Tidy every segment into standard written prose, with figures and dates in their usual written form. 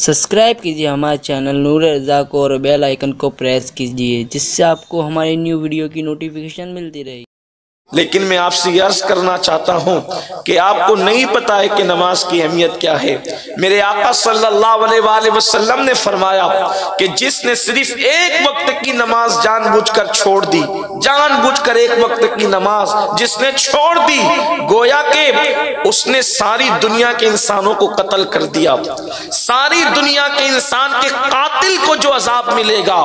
Subscribe कीजिए हमारे channel नूर रज़ा को और बेल आइकन को प्रेस कीजिए, जिससे आपको हमारी न्यू वीडियो की नोटिफिकेशन मिलती रहे। लेकिन मैं आपसे अर्ज करना चाहता हूं कि आपको नहीं पता है कि नमाज की अहमियत क्या है। मेरे आका सल्लल्लाहु अलैहि वसल्लम ने फरमाया कि जिसने सिर्फ एक वक्त की नमाज जानबूझकर छोड़ दी, जानबूझकर एक वक्त की नमाज जिसने छोड़ दी, गोया के उसने सारी दुनिया के इंसानों को कत्ल कर दिया। सारी दुनिया के इंसान के कातिल को जो अजाब मिलेगा,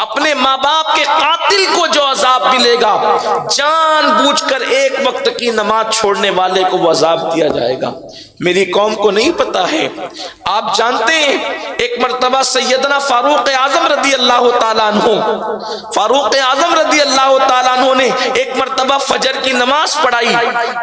अपने माँ बाप के कातिल को जो अजाब मिलेगा, जानबूझकर एक वक्त की नमाज छोड़ने वाले को वो अजाब दिया जाएगा। मेरी कौम को नहीं पता है। आप जानते हैं एक मर्तबा सैयदना फारूक आजम रदी अल्लाह ताला अन्हु, फारूक आजम रदी अल्लाह ताला अन्हु ने एक मर्तबा फजर की नमाज पढ़ाई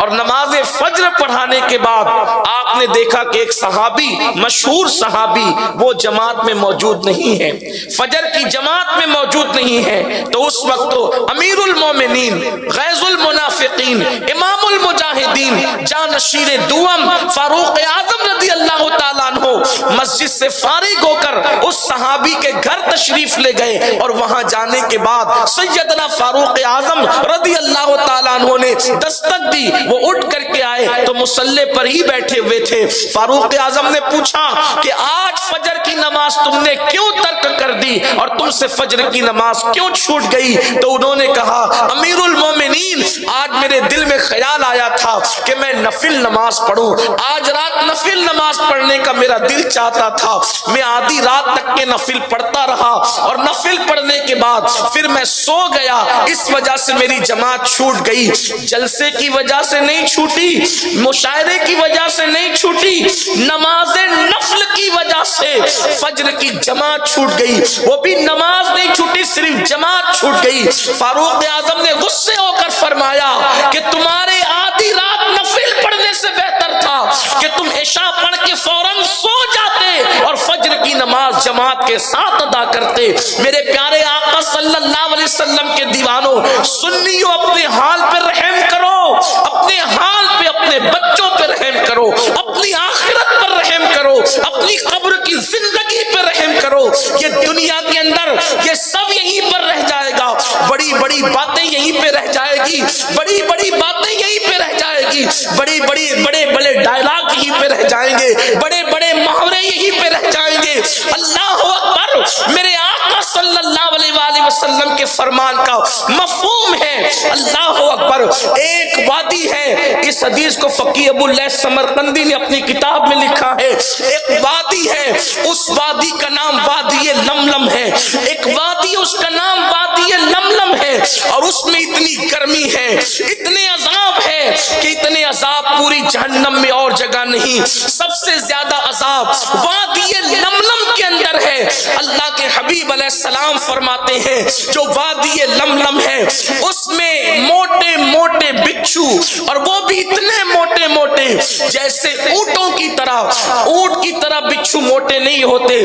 और नमाज फजर पढ़ाने के बाद आपने देखा कि एक सहाबी, मशहूर सहाबी, वो जमात में मौजूद नहीं है, फजर की जमात में मौजूद नहीं है। तो उस वक्त तो अमीरुल मोमिनीन, गैजुल मुनाफिकीन, इमामुल मुजाहिदीन, जानशीर दुअम फारूक आजम रदी अल्लाह ताला अन्हु मस्जिद से फारिग होकर उस सहाबी के घर तशरीफ ले गए और वहां जाने के बाद सैयदना फारूक आजम रदी अल्लाह ताला अन्हु ने दस्तक दी। वो उठ करके आए तो मुसल्ले पर ही बैठे हुए थे। फारूक आजम ने पूछा कि आज फजर की नमाज तुमने क्यों तर्क कर दी और तुमसे फजर की नमाज क्यों छूट गई? तो उन्होंने कहा, अमीरुल मोमिनीन, आज मेरे दिल में ख्याल आया था कि मैं नफिल नमाज पढ़ूं। आज रात नफिल नमाज पढ़ने का मेरा दिल चाहता था। मैं आधी रात तक के नफिल पढ़ता रहा और नफिल पढ़ने के बाद फिर मैं सो गया। इस वजह से मेरी जमात छूट गई। जलसे की वजह से नहीं छूटी, मुशायरे की वजह से नहीं छूटी, नमाज़े नफल की वजह से फजर की जमात छूट गई। वो भी नमाज नहीं छूटी, सिर्फ जमात छूट गई। फारूक आजम ने गुस्से होकर फरमाया कि तुम्हारे आधी रात नफिल पढ़ने से बेहतर था कि तुम इशा पढ़ के फौरन सो जाते और फजर की नमाज जमात के साथ अदा करते। मेरे प्यारे आका सल्लल्लाहु अलैहि वसल्लम के दीवानों, सुन्नियों, अपने हाल पर रहम करो, अपने हाल पे, अपने बच्चों पे रहम करो, अपनी आखिरत पर रहम करो, अपनी कब्र की जिंदगी पे रहम करो। ये दुनिया के अंदर ये सब यहीं पर रह जाएगा, बड़ी बड़ी बातें यहीं पे रह जाएगी, बड़ी बड़ी बातें यहीं पे रह जाएगी, बड़ी बड़ी बड़े बड़े डायलॉग यहीं पे रह जाएंगे, बड़े बड़े मुहावरे यहीं पे रह जाएंगे। अल्लाह अकबर। मेरे आका सल्लल्लाहु अलैहि वसल्लम के फरमान का मफहूम है अल्लाह अकबर। एक वादी है, इस हदीस को फकीह अबू लैस समरकंदी ने अपनी किताब में लिखा है। एक वादी है, उस वादी का नाम वादी लमलम है। एक वादी, उसका नाम वादी लमलम है और उसमें इतनी गर्मी है, इतने अजाब है कि इतने अजाब पूरी जहन्नम में और जगह नहीं। सबसे ज्यादा अजाब वादी लमलम के अंदर है। अल्लाह के हबीब अलैहिस्सलाम फरमाते हैं जो वादी लमलम है उसमें मोटे मोटे बिच्छू, और वो भी इतने मोटे मोटे जैसे ऊंटों की तरह। ऊंट की तरह बिच्छू मोटे नहीं होते,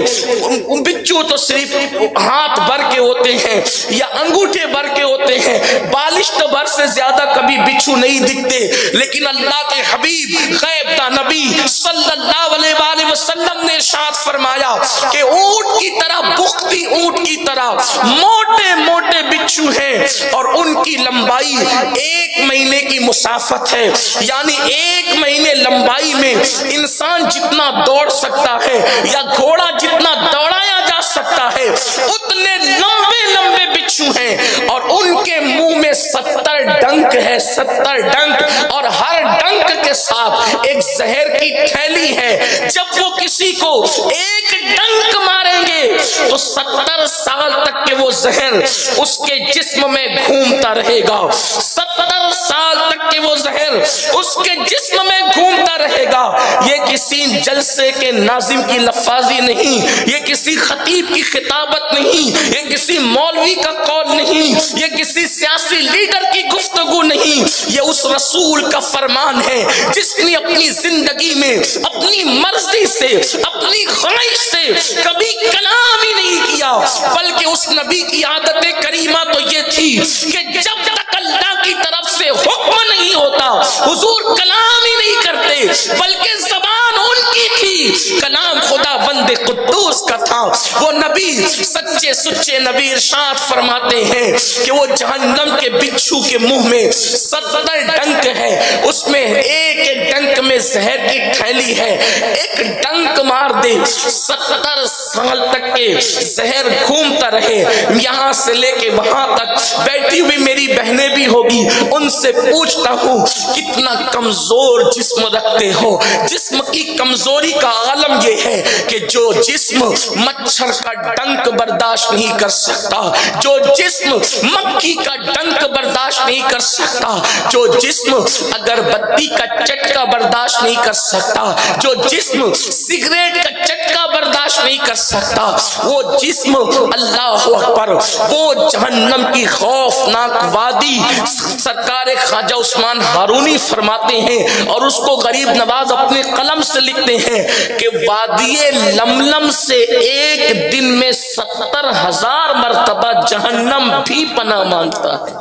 बिच्छू तो सिर्फ हाथ भर के होते हैं या अंगूठे भर के होते हैं, बालिश्त भर से ज्यादा कभी बिच्छू नहीं दिखते। लेकिन अल्लाह के हबीब गैब दा नबी सल्लल्लाहु अलैहि वसल्लम ने इरशाद फरमाया कि ऊंट की तरह, बुख्ती ऊंट की तरह मोटे मोटे बिच्छू हैं और उनकी लंबाई 1 महीने की मुसाफत है। यानी 1 महीने लंबाई में इंसान जितना दौड़ सकता है या घोड़ा जितना दौड़ाया जा सकता है, उतने लंबे लंबे बिच्छू हैं और उनके मुंह में 70 डंक है, 70 डंक, और हर डंक के साथ एक जहर की थैली है। जब वो किसी को एक डंक मारेंगे तो 70 साल तक के वो जहर उसके जिस्म में घूमता रहेगा। 70 साल तक के वो जहर उसके जिस्म में घूमता रहेगा। ये किसी जलसे के नाजिम की लफाजी नहीं, ये किसी खतीब की खिताबत नहीं, ये किसी मौलवी का कौल नहीं, ये किसी सियासी लीडर की गुफ्तगू नहीं, ये उस रसूल का फरमान है जिसने अपनी जिंदगी में अपनी मर्जी से, अपनी ख्वाहिश से कभी कलाम ही नहीं किया। बल्कि उस नबी की आदत करीमा तो ये थी कि जब तक अल्लाह की तरफ से हुक्म नहीं होता हुजूर कलाम ही नहीं करते, बल्कि ज़बान उनकी थी कलाम नाम खुदावंद कुद्दूस का था। वो नबी सच्चे सुच्चे नबी इरशाद फरमाते हैं कि वो जहन्नम के बिच्छू के मुंह में 70 डंक है, उसमें एक एक डंक में जहर की थैली है। एक डंक मार दे 70 साल तक के जहर घूमता रहे, यहां से लेके वहां तक। बैठी हुई मेरी बहनें भी होगी, उनसे पूछता हूं कितना कमजोर जिस्म रखते हो। जिस्म की कमजोरी का आलम यह है कि जो जिस्म मच्छर का डंक बर्दाश्त नहीं कर सकता, जो जिस्म मक्खी का डंक बर्दाश्त नहीं कर सकता, जो जिस्म अगरबत्ती का चटका बर्दाश्त नहीं कर सकता, जो जिस्म सिगरेट का चटका बर्दाश्त नहीं कर सकता, वो जिस्म अल्लाह अकबर, वो जहन्नम की खौफनाक वादी सरकार ख्वाजा उस्मान हारूनी फरमाते हैं और उसको गरीब नवाज अपने कलम से लिखते हैं कि वादिये लमलम से एक दिन में 70,000 मर्तबा जहन्नम भी पनाह मांगता है।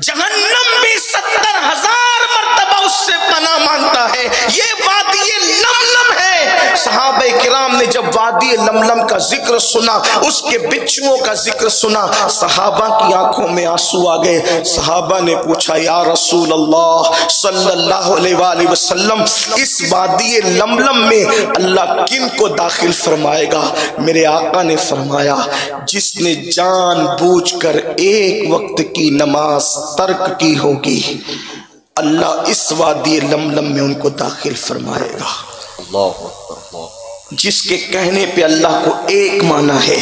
जहन्नम भी 70,000 मर्तबा उससे पनाह मांगता है। ये वादिये लमलम है। सहाबे किराम ने जब वादिये लमलम का जिक्र सुना, उसके बिच्छुओं का जिक्र सुना, सहाबा की आंखों में आंसू आ गए। सहाबा ने पूछा, या रसूल अल्लाह सल्लल्लाहु अलैहि वसल्लम, इस वादिये लमलम में अल्लाह किन को दाखिल फरमाएगा? मेरे आका ने फरमाया, जिसने जानबूझकर एक वक्त की नमाज तर्क की होगी, अल्लाह इस वादी लमलम में उनको दाखिल फरमाएगा। जिसके कहने पे अल्लाह को एक माना है,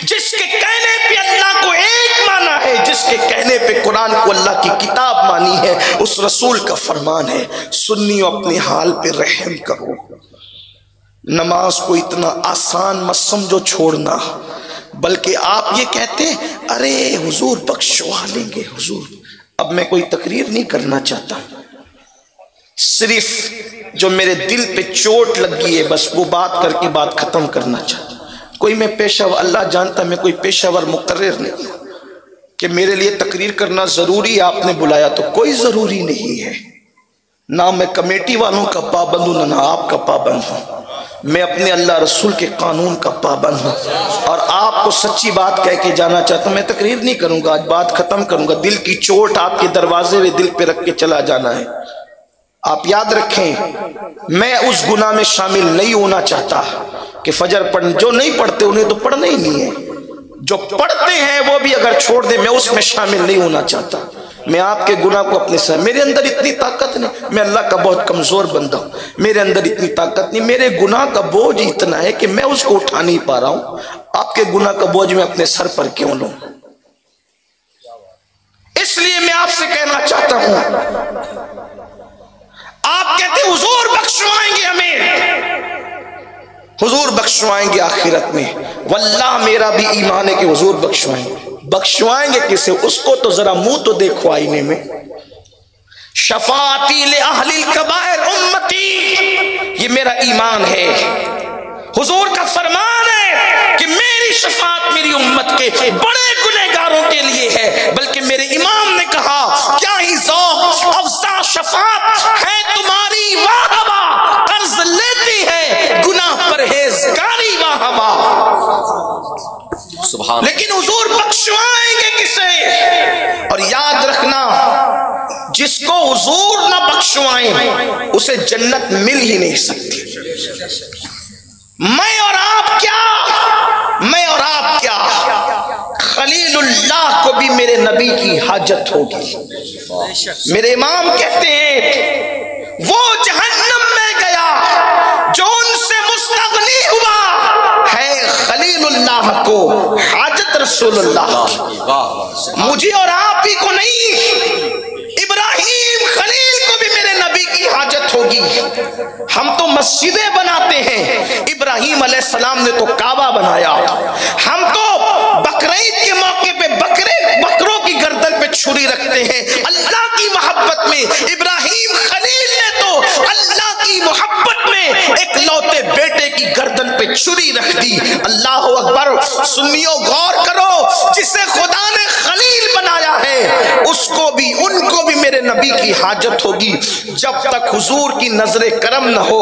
जिसके कहने पे अल्लाह को एक माना है, जिसके कहने पे कुरान को अल्लाह की किताब मानी है, उस रसूल का फरमान है, सुन्नियों अपने हाल पे रहम करो। नमाज को इतना आसान मत समझो छोड़ना, बल्कि आप ये कहते अरे हुजूर बख्शवा लेंगे हुजूर। अब मैं कोई तकरीर नहीं करना चाहता, सिर्फ जो मेरे दिल पे चोट लगी है बस वो बात करके बात खत्म करना चाहता। कोई मैं पेशावर, अल्लाह जानता मैं कोई पेशावर मुकर्रर नहीं कि मेरे लिए तकरीर करना जरूरी, आपने बुलाया तो कोई जरूरी नहीं है। ना मैं कमेटी वालों का पाबंद हूं, ना आपका पाबंद हूं। मैं अपने अल्लाह रसूल के कानून का पाबंद हूँ और आपको सच्ची बात कह के जाना चाहता हूँ। मैं तकरीर नहीं करूंगा, आज बात खत्म करूंगा। दिल की चोट आपके दरवाजे में दिल पे रख के चला जाना है। आप याद रखें, मैं उस गुनाह में शामिल नहीं होना चाहता कि फजर पढ़, जो नहीं पढ़ते उन्हें तो पढ़ना ही नहीं है, जो पढ़ते हैं वो भी अगर छोड़ दे, मैं उसमें शामिल नहीं होना चाहता। मैं आपके गुनाह को अपने साथ, मेरे अंदर इतनी ताकत नहीं, मैं अल्लाह का बहुत कमजोर बंदा हूं, मेरे अंदर इतनी ताकत नहीं, मेरे गुनाह का बोझ इतना है कि मैं उसको उठा नहीं पा रहा हूं। आपके गुनाह का बोझ मैं अपने सर पर क्यों लूं? इसलिए मैं आपसे कहना चाहता हूं, आप कहते हुजूर बख्शवाएंगे हमें, हुजूर बख्शवाएंगे आखिरत में। वल्लाह मेरा भी ईमान है कि हुजूर बख्शवाएंगे। बख्शवाएंगे किसे? उसको तो जरा मुंह तो देखो आईने में। शफाती ले अहलिल कबायर उम्मती, ये मेरा ईमान है। हुजूर का फरमान है कि मेरी शफात मेरी उम्मत के बड़े गुनहगारों के लिए है। बल्कि मेरे इमाम ने कहा, क्या ही ज़ौक़ अफ़ज़ा शफात है तुम्हारी, वाह वाह कर्ज लेती है गुनाह परहेज़गारी, वाह वाह। लेकिन हुजूर बख्शवाएंगे किसे? और याद रखना, जिसको हुजूर ना बख्शवाएं उसे जन्नत मिल ही नहीं सकती। मैं और आप क्या, मैं और आप क्या, खलीलुल्लाह को भी मेरे नबी की हाजत होगी। मेरे इमाम कहते हैं, वो जहन्नम में गया जो उनसे मुस्तगनी हुआ है, खलीलुल्लाह को हाजत रसूलुल्लाह। मुझे और आप ही को नहीं, इब्राहिम खलील को भी मेरे नबी की हाजत होगी। हम तो मस्जिदें बनाते हैं, इब्राहिम अलैहिस्सलाम ने तो काबा बनाया। हम तो बकरीद के मौके पे बकरों की गर्दन पे छुरी रखते हैं। अल्लाह की मोहब्बत में इब्राहिम खलील ने तो अल्लाह की मोहब्बत में एक लौते बेटे की गर्दन पे छुरी रख दी। अल्लाह अकबर। सुन्नियों गौर करो, जिसे खुदा ने खलील बनाया है उसको भी, उनको भी मेरे नबी की हाजत होगी। जब तक हुजूर की नजरे करम न हो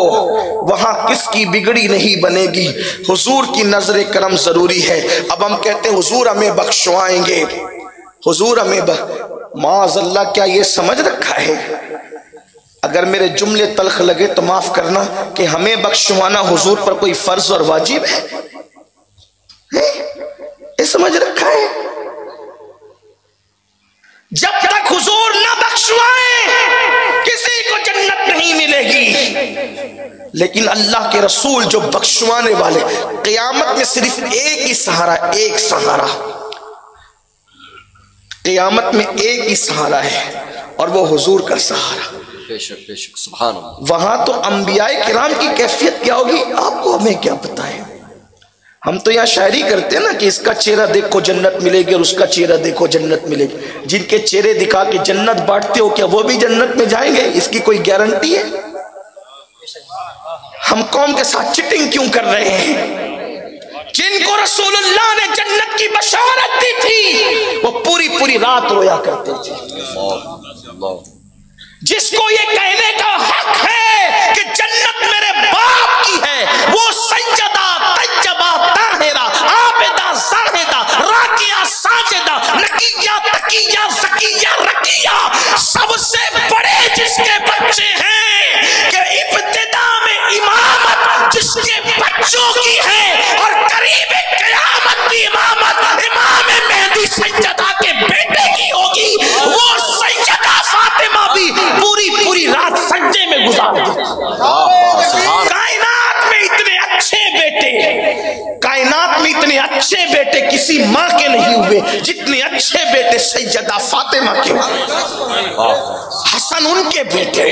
वहां किसकी बिगड़ी नहीं बनेगी। हुजूर की नजरे करम जरूरी है। अब हम कहते हैं हुजूर हमें बख्शवाएंगे, हुजूर हमें माज़अल्लाह, क्या ये समझ रखा है? अगर मेरे जुमले तल्ख लगे तो माफ करना कि हमें बख्शवाना हुजूर पर कोई फर्ज और वाजिब है? ये समझ रखा है? जब तक हुजूर न बख्शवाए किसी को जन्नत नहीं मिलेगी। लेकिन अल्लाह के रसूल जो बख्शवाने वाले, क़यामत में सिर्फ एक ही सहारा, एक सहारा, क़यामत में एक ही सहारा है और वो हुजूर का सहारा। बेशक बेशक, सुभान अल्लाह। वहां तो अंबियाए किराम की कैफियत क्या होगी आपको हमें क्या पता है। हम तो यहाँ शायरी करते हैं ना कि इसका चेहरा देखो जन्नत मिलेगी और उसका चेहरा देखो जन्नत मिलेगी। जिनके चेहरे दिखा के जन्नत बांटते हो, क्या वो भी जन्नत में जाएंगे? इसकी कोई गारंटी है? हम कौम के साथ चिटिंग क्यों कर रहे हैं? जिनको रसूलुल्लाह ने जन्नत की बशारत दी थी वो पूरी पूरी रात रोया करते थे। जिसको ये कहने का हक है कि जन्नत मेरे बाप की है, वो सज्जदा तज्जबा ताहिरा आबिदा साहिदा राकिया साजिदा नकिया तकिया ज़किया रकिया, सबसे बड़े जिसके बच्चे हैं कि इब्तिदा में इमामत जिसके बच्चों की है और करीब क़यामत की इमामत इमाम मेहदी सज्जदा के बेटे की होगी। वो सैयदा फातिमा भी पूरी पूरी रात सज्जे में गुजार दी। कायनात में इतने अच्छे बेटे, कायनात में इतने अच्छे बेटे किसी माँ के नहीं हुए जितने अच्छे बेटे सैयदा फातिमा के हुए। हसन उनके बेटे,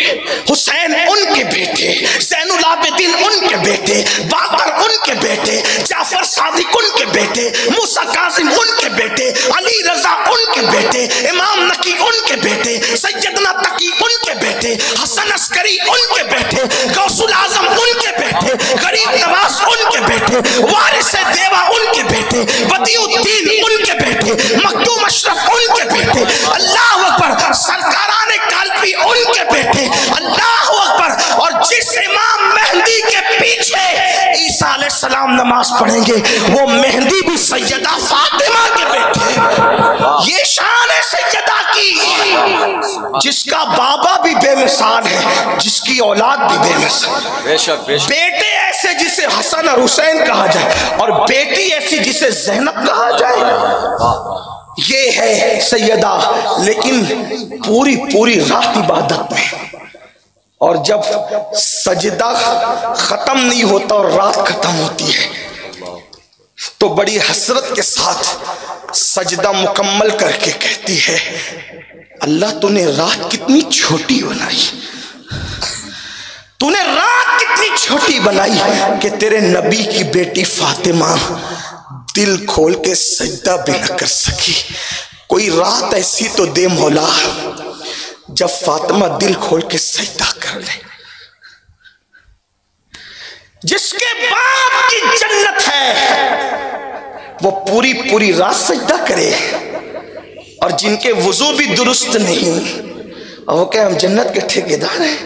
हुसैन उनके बेटे, ज़ैनुल आबिदीन उनके बेटे, बाकर उनके बेटे, जाफर सादिक उनके बेटे, मूसा कासिम उनके बेटे, अली रजा उनके बेटे, इमाम नकी उनके बेटे, सैयदना तकी उनके बेटे, हसन अस्करी उनके बेटे, गौसुल आजम उनके बेटे, गरीब नवाज उनके बेटे, वारिस देवा उनके बेटे, बदियुद्दीन उनके बेटे, मखदूम अशरफ उनके बेटे, अल्लाह अकबर, सरकाराने कालपी उनके बेटे, अल्लाह अकबर। और जिस इमाम मेहंदी के पीछे ईसा अलैहिस्सलाम नमाज पढ़ेंगे वो मेहंदी भी सैयदा फातिमा के बेटे। ये शान है सैयदा की, जिसका बाबा भी बेमिसाल है, जिसकी औलाद भी बेमिसाल। बेशक बेशक। बेटे ऐसे जिसे हसन और हुसैन कहा जाए और बेटी ऐसी जिसे ज़ैनब कहा जाए, ये है सैयदा। लेकिन पूरी पूरी रात इबादत में, और जब सजदा खत्म नहीं होता और रात खत्म होती है तो बड़ी हसरत के साथ सजदा मुकम्मल करके कहती है, अल्लाह तूने रात कितनी छोटी बनाई, तूने रात कितनी छोटी बनाई कि तेरे नबी की बेटी फातिमा दिल खोल के सजदा भी न कर सकी। कोई रात ऐसी तो दे मौला जब फातिमा दिल खोल के सजदा कर ले। जिसके बाप की जन्नत है वो पूरी पूरी रात सजदा करे, और जिनके वुजू भी दुरुस्त नहीं और वो क्या हम जन्नत के ठेकेदार हैं।